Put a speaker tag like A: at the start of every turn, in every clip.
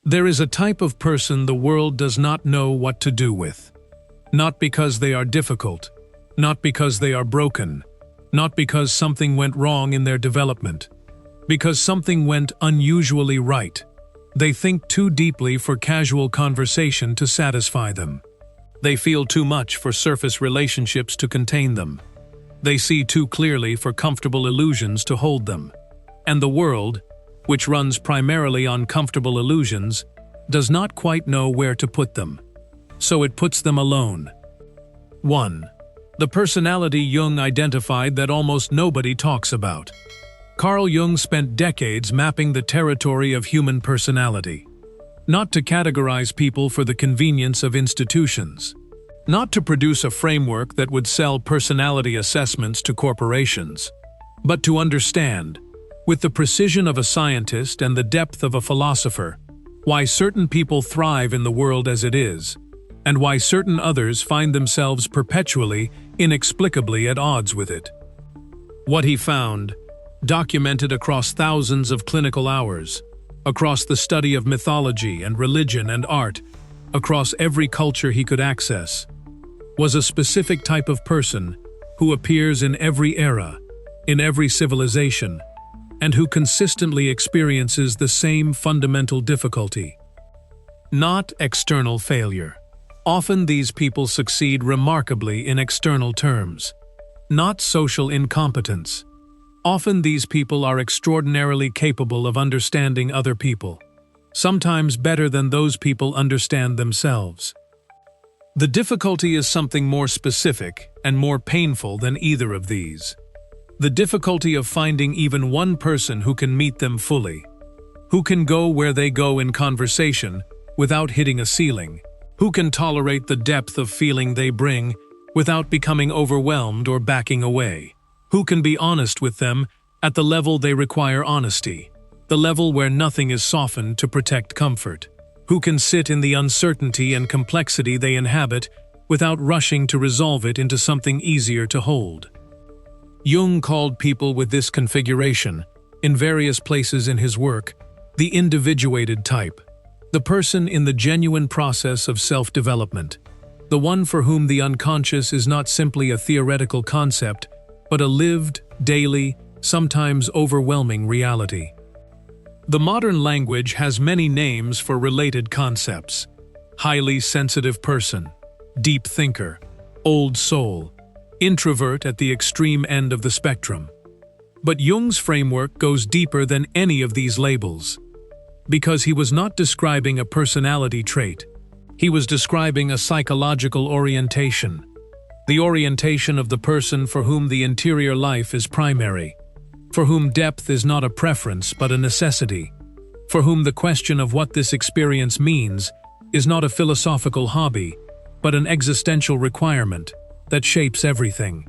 A: There is a type of person the world does not know what to do with. Not because they are difficult, not because they are broken, not because something went wrong in their development, because something went unusually right. They think too deeply for casual conversation to satisfy them. They feel too much for surface relationships to contain them. They see too clearly for comfortable illusions to hold them. And the world, which runs primarily on comfortable illusions, does not quite know where to put them. So it puts them alone. 1. The personality Jung identified that almost nobody talks about. Carl Jung spent decades mapping the territory of human personality. Not to categorize people for the convenience of institutions. Not to produce a framework that would sell personality assessments to corporations. But to understand, with the precision of a scientist and the depth of a philosopher, why certain people thrive in the world as it is, and why certain others find themselves perpetually, inexplicably at odds with it. What he found, documented across thousands of clinical hours, across the study of mythology and religion and art, across every culture he could access, was a specific type of person who appears in every era, in every civilization, and who consistently experiences the same fundamental difficulty. Not external failure. Often these people succeed remarkably in external terms. Not social incompetence. Often these people are extraordinarily capable of understanding other people, sometimes better than those people understand themselves. The difficulty is something more specific and more painful than either of these. The difficulty of finding even one person who can meet them fully, who can go where they go in conversation without hitting a ceiling, who can tolerate the depth of feeling they bring without becoming overwhelmed or backing away. Who can be honest with them at the level they require honesty, the level where nothing is softened to protect comfort. Who can sit in the uncertainty and complexity they inhabit without rushing to resolve it into something easier to hold. Jung called people with this configuration, in various places in his work, the individuated type, the person in the genuine process of self-development, the one for whom the unconscious is not simply a theoretical concept, but a lived, daily, sometimes overwhelming reality. The modern language has many names for related concepts: highly sensitive person, deep thinker, old soul, introvert at the extreme end of the spectrum. But Jung's framework goes deeper than any of these labels, because he was not describing a personality trait. He was describing a psychological orientation, the orientation of the person for whom the interior life is primary, for whom depth is not a preference but a necessity, for whom the question of what this experience means is not a philosophical hobby, but an existential requirement that shapes everything.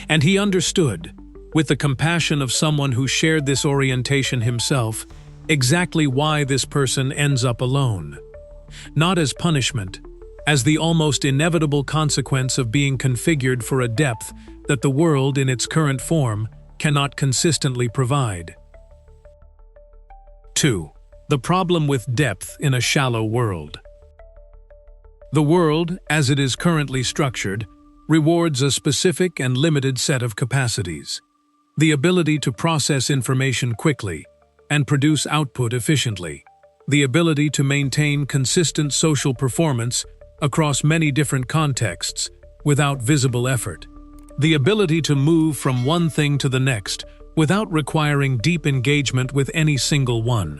A: And he understood, with the compassion of someone who shared this orientation himself, exactly why this person ends up alone. Not as punishment, as the almost inevitable consequence of being configured for a depth that the world in its current form cannot consistently provide. 2. The problem with depth in a shallow world. The world, as it is currently structured, rewards a specific and limited set of capacities: the ability to process information quickly and produce output efficiently, the ability to maintain consistent social performance across many different contexts without visible effort, the ability to move from one thing to the next without requiring deep engagement with any single one,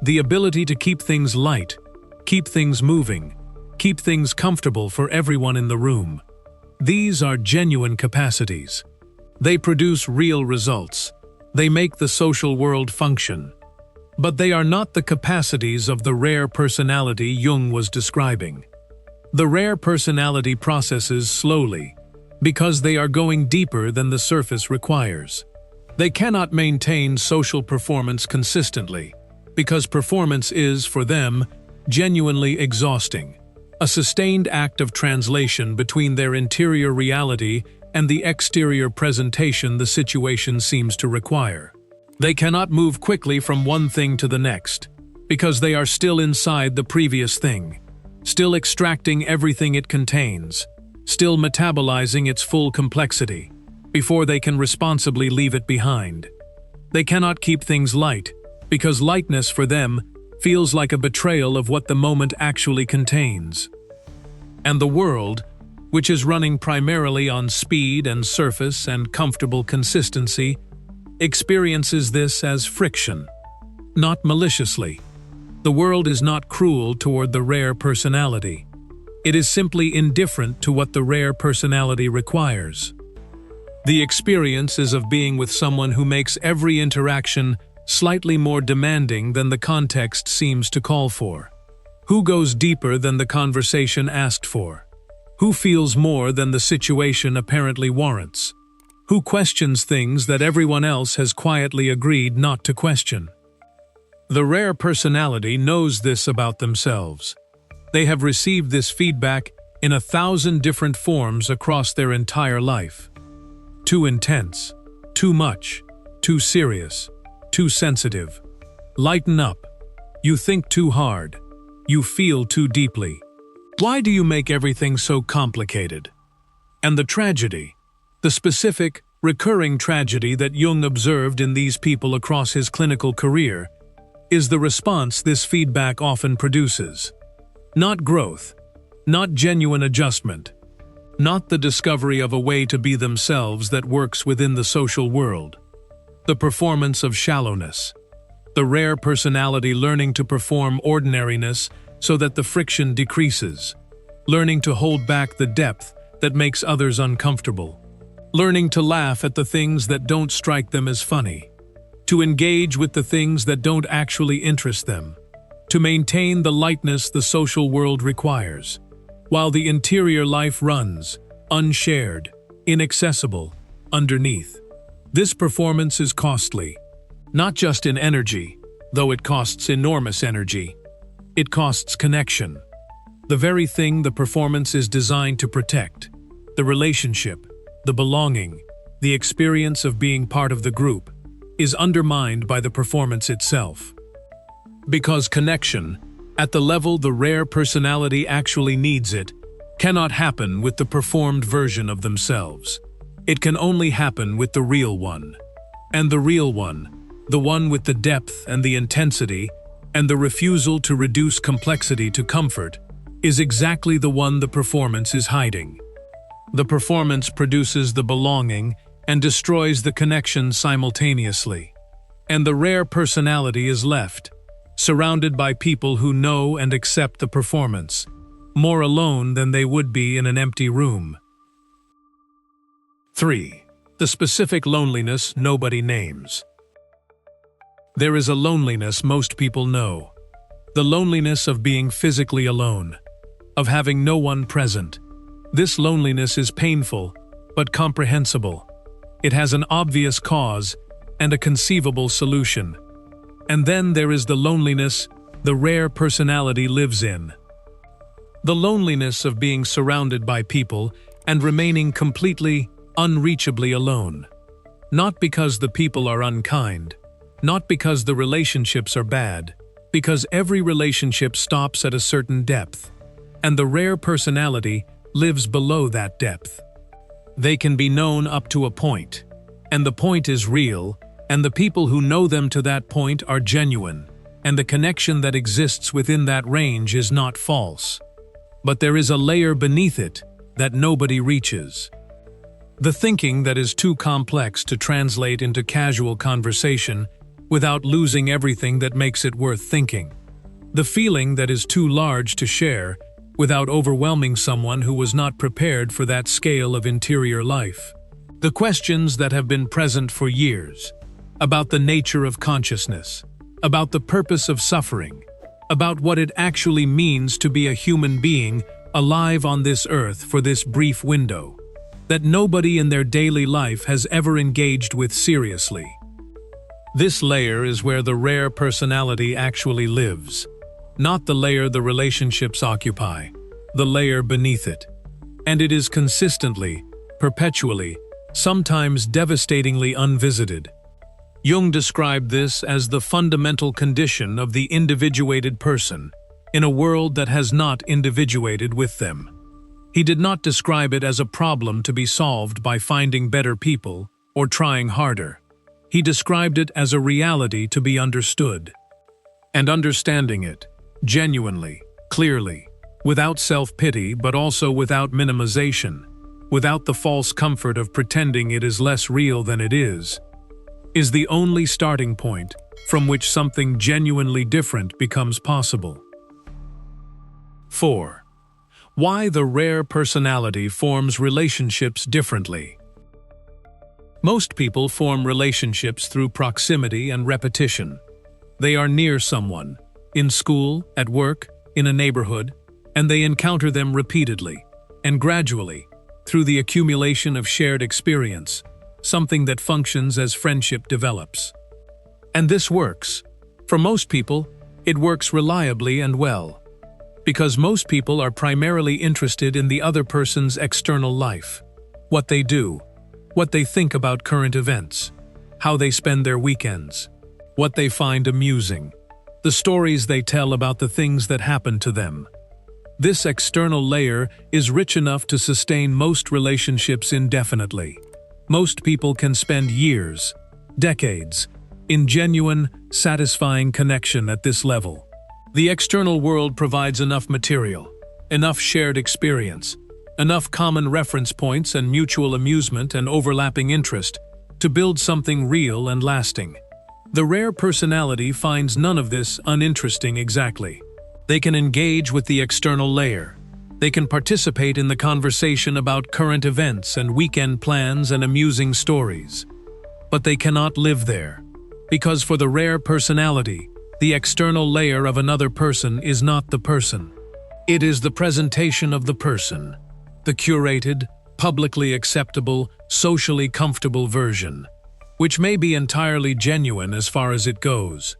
A: the ability to keep things light, keep things moving, keep things comfortable for everyone in the room. These are genuine capacities. They produce real results. They make the social world function. But they are not the capacities of the rare personality Jung was describing. The rare personality processes slowly, because they are going deeper than the surface requires. They cannot maintain social performance consistently, because performance is, for them, genuinely exhausting, a sustained act of translation between their interior reality and the exterior presentation the situation seems to require. They cannot move quickly from one thing to the next, because they are still inside the previous thing, still extracting everything it contains, still metabolizing its full complexity, before they can responsibly leave it behind. They cannot keep things light, because lightness for them feels like a betrayal of what the moment actually contains. And the world, which is running primarily on speed and surface and comfortable consistency, experiences this as friction, not maliciously. The world is not cruel toward the rare personality. It is simply indifferent to what the rare personality requires. The experience is of being with someone who makes every interaction slightly more demanding than the context seems to call for. Who goes deeper than the conversation asked for? Who feels more than the situation apparently warrants? Who questions things that everyone else has quietly agreed not to question? The rare personality knows this about themselves. They have received this feedback in 1,000 different forms across their entire life. Too intense, too much, too serious, too sensitive. Lighten up. You think too hard. You feel too deeply. Why do you make everything so complicated? And the tragedy, the specific, recurring tragedy that Jung observed in these people across his clinical career, is the response this feedback often produces. Not growth, not genuine adjustment, not the discovery of a way to be themselves that works within the social world. The performance of shallowness, the rare personality learning to perform ordinariness so that the friction decreases, learning to hold back the depth that makes others uncomfortable, learning to laugh at the things that don't strike them as funny, to engage with the things that don't actually interest them, to maintain the lightness the social world requires, while the interior life runs, unshared, inaccessible, underneath. This performance is costly, not just in energy, though it costs enormous energy. It costs connection, the very thing the performance is designed to protect, the relationship, the belonging, the experience of being part of the group, is undermined by the performance itself. Because connection, at the level the rare personality actually needs it, cannot happen with the performed version of themselves. It can only happen with the real one. And the real one, the one with the depth and the intensity, and the refusal to reduce complexity to comfort, is exactly the one the performance is hiding. The performance produces the belonging and destroys the connection simultaneously. And the rare personality is left, surrounded by people who know and accept the performance, more alone than they would be in an empty room. 3. The specific loneliness nobody names. There is a loneliness most people know. The loneliness of being physically alone, of having no one present. This loneliness is painful, but comprehensible. It has an obvious cause and a conceivable solution. And then there is the loneliness the rare personality lives in. The loneliness of being surrounded by people and remaining completely, unreachably alone. Not because the people are unkind, not because the relationships are bad, because every relationship stops at a certain depth, and the rare personality lives below that depth. They can be known up to a point, and the point is real, and the people who know them to that point are genuine, and the connection that exists within that range is not false. But there is a layer beneath it that nobody reaches. The thinking that is too complex to translate into casual conversation without losing everything that makes it worth thinking. The feeling that is too large to share without overwhelming someone who was not prepared for that scale of interior life. The questions that have been present for years, about the nature of consciousness, about the purpose of suffering, about what it actually means to be a human being alive on this earth for this brief window, that nobody in their daily life has ever engaged with seriously. This layer is where the rare personality actually lives, not the layer the relationships occupy, the layer beneath it. And it is consistently, perpetually, sometimes devastatingly unvisited. Jung described this as the fundamental condition of the individuated person in a world that has not individuated with them. He did not describe it as a problem to be solved by finding better people or trying harder. He described it as a reality to be understood. And understanding it, genuinely, clearly, without self-pity but also without minimization, without the false comfort of pretending it is less real than it is the only starting point from which something genuinely different becomes possible. 4. Why the rare personality forms relationships differently. Most people form relationships through proximity and repetition. They are near someone, in school, at work, in a neighborhood, and they encounter them repeatedly, and gradually, through the accumulation of shared experience, something that functions as friendship develops. And this works. For most people, it works reliably and well, because most people are primarily interested in the other person's external life, what they do, what they think about current events, how they spend their weekends, what they find amusing, the stories they tell about the things that happen to them. This external layer is rich enough to sustain most relationships indefinitely. Most people can spend years, decades, in genuine, satisfying connection at this level. The external world provides enough material, enough shared experience, enough common reference points and mutual amusement and overlapping interest to build something real and lasting. The rare personality finds none of this uninteresting exactly. They can engage with the external layer. They can participate in the conversation about current events and weekend plans and amusing stories. But they cannot live there, because for the rare personality, the external layer of another person is not the person. It is the presentation of the person, the curated, publicly acceptable, socially comfortable version, which may be entirely genuine as far as it goes,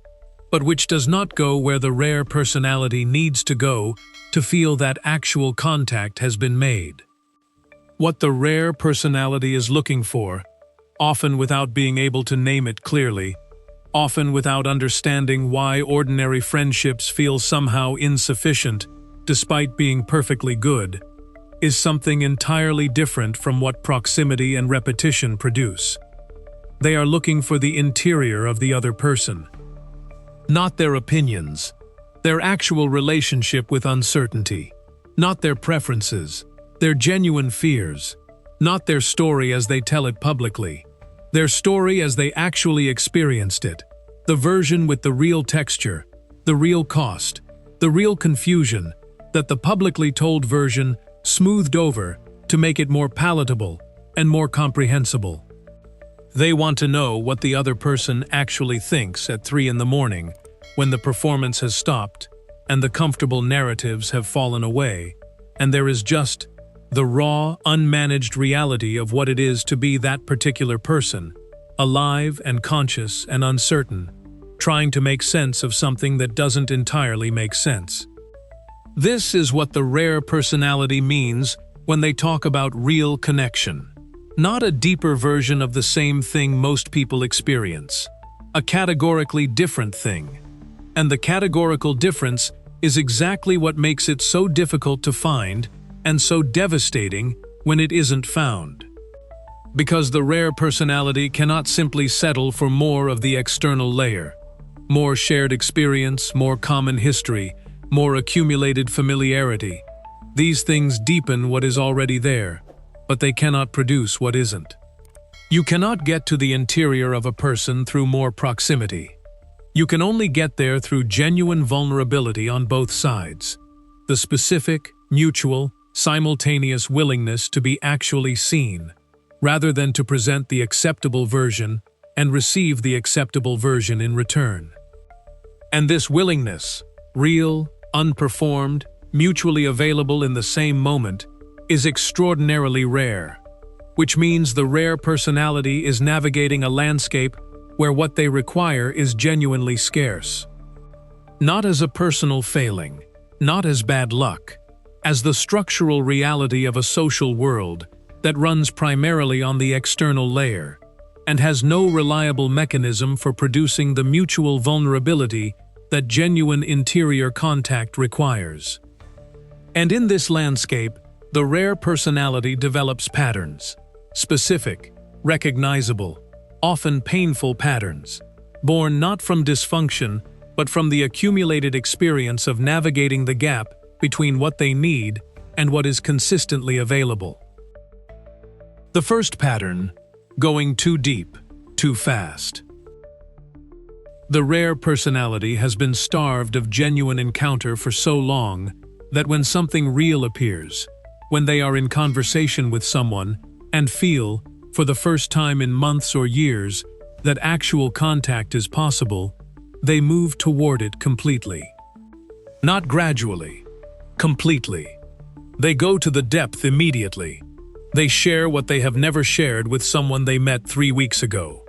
A: but which does not go where the rare personality needs to go to feel that actual contact has been made. What the rare personality is looking for, often without being able to name it clearly, often without understanding why ordinary friendships feel somehow insufficient despite being perfectly good, is something entirely different from what proximity and repetition produce. They are looking for the interior of the other person, not their opinions, their actual relationship with uncertainty, not their preferences, their genuine fears, not their story as they tell it publicly, their story as they actually experienced it, the version with the real texture, the real cost, the real confusion that the publicly told version smoothed over to make it more palatable and more comprehensible. They want to know what the other person actually thinks at 3 in the morning when the performance has stopped and the comfortable narratives have fallen away, and there is just the raw, unmanaged reality of what it is to be that particular person, alive and conscious and uncertain, trying to make sense of something that doesn't entirely make sense. This is what the rare personality means when they talk about real connection. Not a deeper version of the same thing most people experience. A categorically different thing. And the categorical difference is exactly what makes it so difficult to find and so devastating when it isn't found. Because the rare personality cannot simply settle for more of the external layer. More shared experience, more common history, more accumulated familiarity. These things deepen what is already there, but they cannot produce what isn't. You cannot get to the interior of a person through more proximity. You can only get there through genuine vulnerability on both sides. The specific, mutual, simultaneous willingness to be actually seen, rather than to present the acceptable version and receive the acceptable version in return. And this willingness, real, unperformed, mutually available in the same moment, is extraordinarily rare, which means the rare personality is navigating a landscape where what they require is genuinely scarce. Not as a personal failing, not as bad luck, as the structural reality of a social world that runs primarily on the external layer, and has no reliable mechanism for producing the mutual vulnerability that genuine interior contact requires. And in this landscape, the rare personality develops patterns, specific, recognizable, often painful patterns, born not from dysfunction, but from the accumulated experience of navigating the gap between what they need and what is consistently available. The first pattern: going too deep, too fast. The rare personality has been starved of genuine encounter for so long that when something real appears, when they are in conversation with someone and feel, for the first time in months or years, that actual contact is possible, they move toward it completely. Not gradually, completely. They go to the depth immediately. They share what they have never shared with someone they met 3 weeks ago.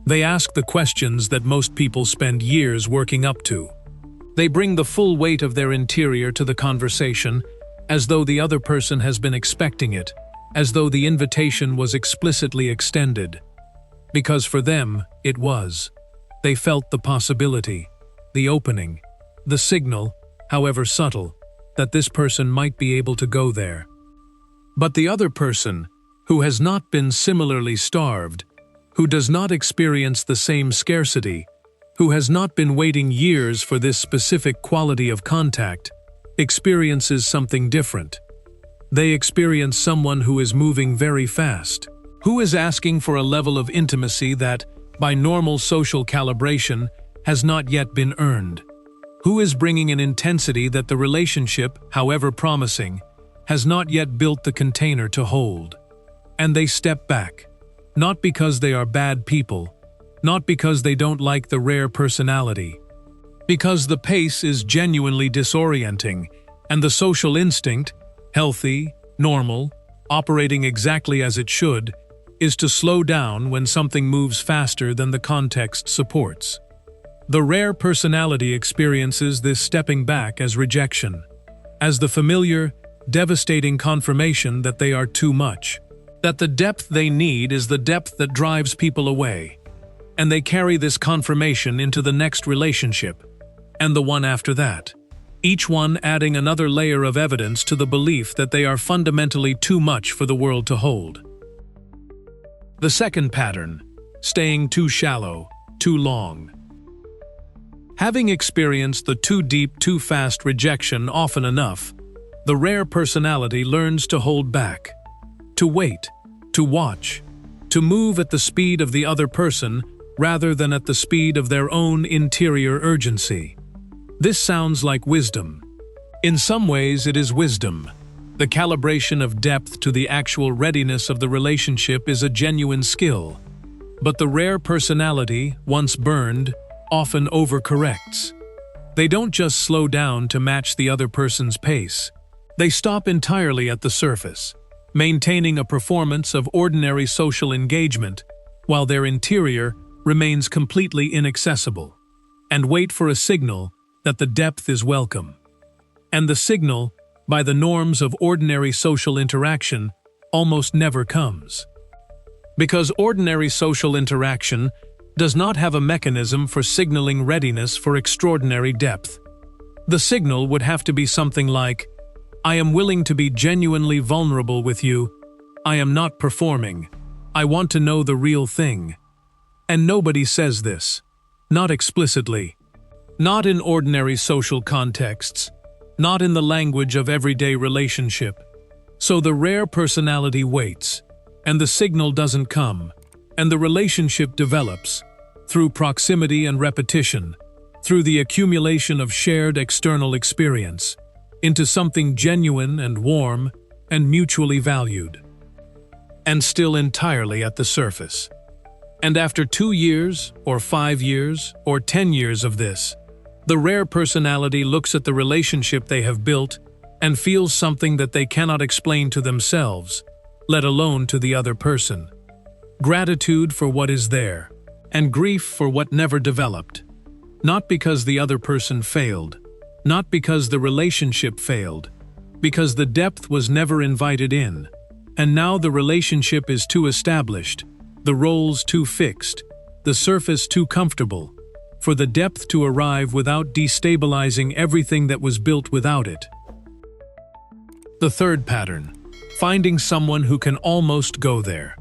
A: They ask the questions that most people spend years working up to. They bring the full weight of their interior to the conversation, as though the other person has been expecting it, as though the invitation was explicitly extended. Because for them, it was. They felt the possibility, the opening, the signal, however subtle, that this person might be able to go there. But the other person, who has not been similarly starved, who does not experience the same scarcity, who has not been waiting years for this specific quality of contact, experiences something different. They experience someone who is moving very fast, who is asking for a level of intimacy that, by normal social calibration, has not yet been earned, who is bringing an intensity that the relationship, however promising, has not yet built the container to hold. And they step back, not because they are bad people, not because they don't like the rare personality, because the pace is genuinely disorienting, and the social instinct, healthy, normal, operating exactly as it should, is to slow down when something moves faster than the context supports. The rare personality experiences this stepping back as rejection, as the familiar, devastating confirmation that they are too much, that the depth they need is the depth that drives people away, and they carry this confirmation into the next relationship, and the one after that, each one adding another layer of evidence to the belief that they are fundamentally too much for the world to hold. The second pattern: staying too shallow, too long. Having experienced the too deep, too fast rejection often enough, the rare personality learns to hold back, to wait, to watch, to move at the speed of the other person rather than at the speed of their own interior urgency. This sounds like wisdom. In some ways, it is wisdom. The calibration of depth to the actual readiness of the relationship is a genuine skill. But the rare personality, once burned, often overcorrects. They don't just slow down to match the other person's pace. They stop entirely at the surface, maintaining a performance of ordinary social engagement while their interior remains completely inaccessible, and wait for a signal that the depth is welcome. And the signal, by the norms of ordinary social interaction, almost never comes. Because ordinary social interaction does not have a mechanism for signaling readiness for extraordinary depth. The signal would have to be something like, "I am willing to be genuinely vulnerable with you. I am not performing. I want to know the real thing." And nobody says this. Not explicitly. Not in ordinary social contexts. Not in the language of everyday relationship. So the rare personality waits, and the signal doesn't come, and the relationship develops, through proximity and repetition, through the accumulation of shared external experience, into something genuine and warm and mutually valued. And still entirely at the surface. And after 2 years, or 5 years, or 10 years of this, the rare personality looks at the relationship they have built and feels something that they cannot explain to themselves, let alone to the other person. Gratitude for what is there, and grief for what never developed. Not because the other person failed, not because the relationship failed, because the depth was never invited in, and now the relationship is too established, the roles too fixed, the surface too comfortable, for the depth to arrive without destabilizing everything that was built without it. The third pattern, finding someone who can almost go there.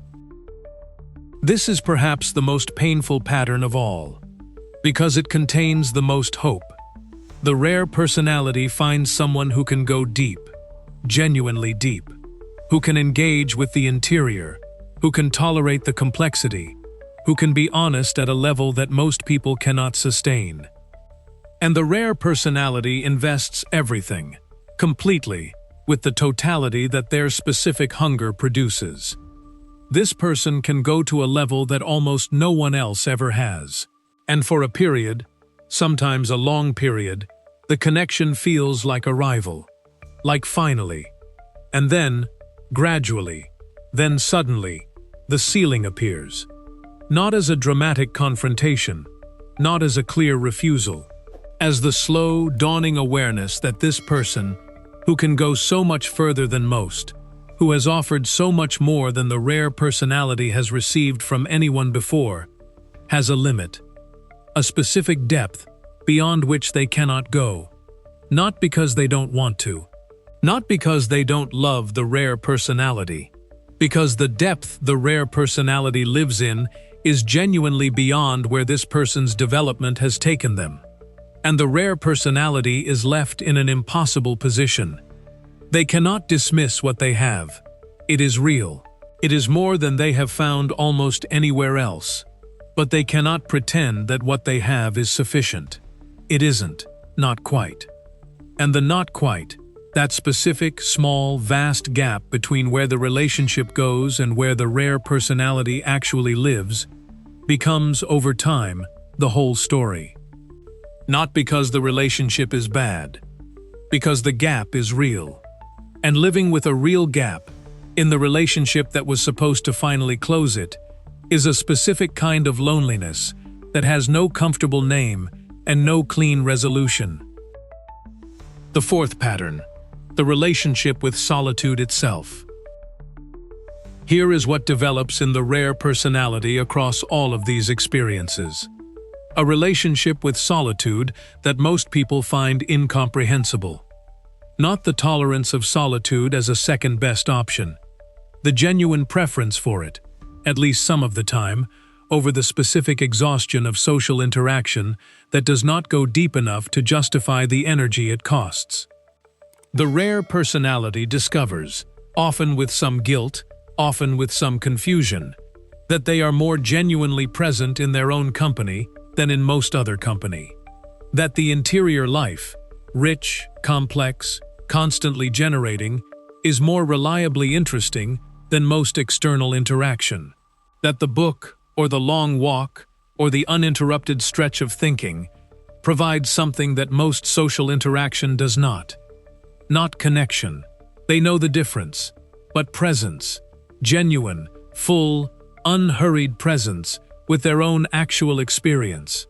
A: This is perhaps the most painful pattern of all, because it contains the most hope. The rare personality finds someone who can go deep, genuinely deep, who can engage with the interior, who can tolerate the complexity, who can be honest at a level that most people cannot sustain. And the rare personality invests everything, completely, with the totality that their specific hunger produces. This person can go to a level that almost no one else ever has. And for a period, sometimes a long period, the connection feels like arrival, like finally. And then, gradually, then suddenly, the ceiling appears. Not as a dramatic confrontation, not as a clear refusal, as the slow, dawning awareness that this person, who can go so much further than most, who has offered so much more than the rare personality has received from anyone before, has a limit, a specific depth beyond which they cannot go, not because they don't want to, not because they don't love the rare personality, because the depth the rare personality lives in is genuinely beyond where this person's development has taken them. And the rare personality is left in an impossible position. They cannot dismiss what they have. It is real. It is more than they have found almost anywhere else. But they cannot pretend that what they have is sufficient. It isn't, not quite. And the not quite, that specific, small, vast gap between where the relationship goes and where the rare personality actually lives, becomes, over time, the whole story. Not because the relationship is bad, because the gap is real. And living with a real gap, in the relationship that was supposed to finally close it, is a specific kind of loneliness that has no comfortable name and no clean resolution. The fourth pattern, the relationship with solitude itself. Here is what develops in the rare personality across all of these experiences. A relationship with solitude that most people find incomprehensible. Not the tolerance of solitude as a second-best option. The genuine preference for it, at least some of the time, over the specific exhaustion of social interaction that does not go deep enough to justify the energy it costs. The rare personality discovers, often with some guilt, often with some confusion, that they are more genuinely present in their own company than in most other company. That the interior life, rich, complex, constantly generating, is more reliably interesting than most external interaction. That the book, or the long walk, or the uninterrupted stretch of thinking, provides something that most social interaction does not. Not connection. They know the difference, but presence. Genuine, full, unhurried presence with their own actual experience.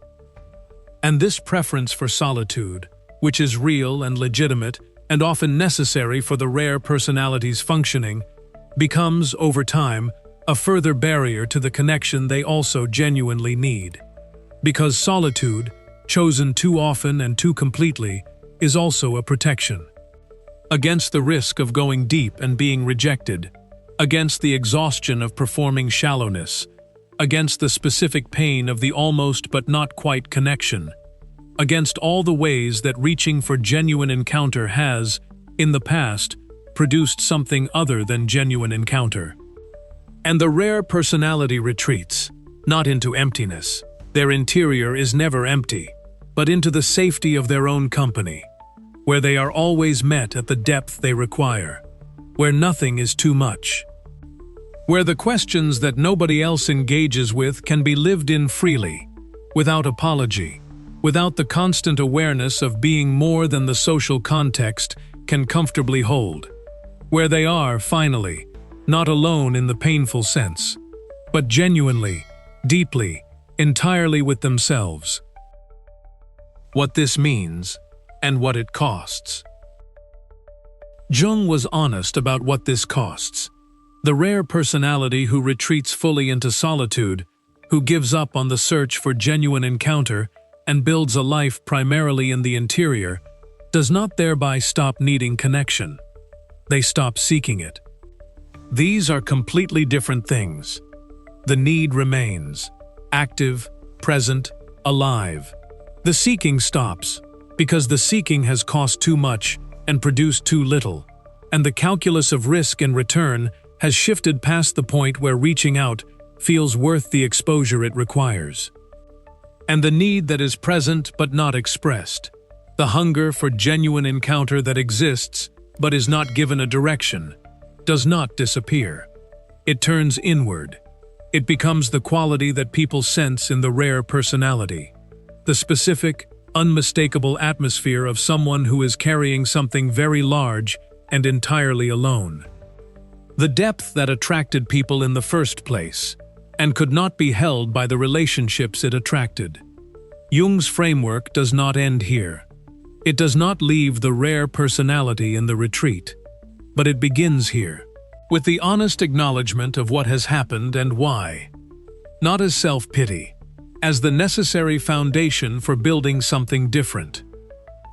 A: And this preference for solitude, which is real and legitimate and often necessary for the rare personality's functioning, becomes, over time, a further barrier to the connection they also genuinely need. Because solitude, chosen too often and too completely, is also a protection. Against the risk of going deep and being rejected, against the exhaustion of performing shallowness, against the specific pain of the almost but not quite connection, against all the ways that reaching for genuine encounter has, in the past, produced something other than genuine encounter. And the rare personality retreats, not into emptiness. Their interior is never empty, but into the safety of their own company, where they are always met at the depth they require, where nothing is too much, where the questions that nobody else engages with can be lived in freely, without apology, without the constant awareness of being more than the social context can comfortably hold, where they are, finally, not alone in the painful sense, but genuinely, deeply, entirely with themselves. What this means, and what it costs. Jung was honest about what this costs. The rare personality who retreats fully into solitude, who gives up on the search for genuine encounter and builds a life primarily in the interior, does not thereby stop needing connection. They stop seeking it. These are completely different things. The need remains, active, present, alive. The seeking stops, because the seeking has cost too much and produced too little, and the calculus of risk and return has shifted past the point where reaching out feels worth the exposure it requires. And the need that is present but not expressed, the hunger for genuine encounter that exists but is not given a direction, does not disappear. It turns inward. It becomes the quality that people sense in the rare personality, the specific, unmistakable atmosphere of someone who is carrying something very large and entirely alone. The depth that attracted people in the first place, and could not be held by the relationships it attracted. Jung's framework does not end here. It does not leave the rare personality in the retreat, but it begins here, with the honest acknowledgement of what has happened and why. Not as self-pity, as the necessary foundation for building something different.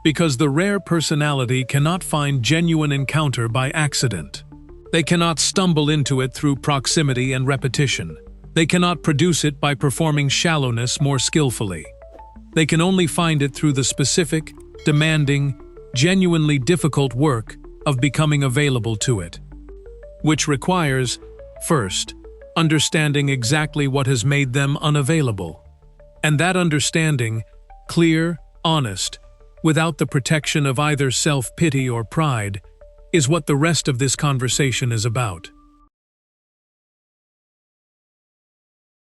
A: Because the rare personality cannot find genuine encounter by accident. They cannot stumble into it through proximity and repetition. They cannot produce it by performing shallowness more skillfully. They can only find it through the specific, demanding, genuinely difficult work of becoming available to it. Which requires, first, understanding exactly what has made them unavailable. And that understanding, clear, honest, without the protection of either self-pity or pride, is what the rest of this conversation is about.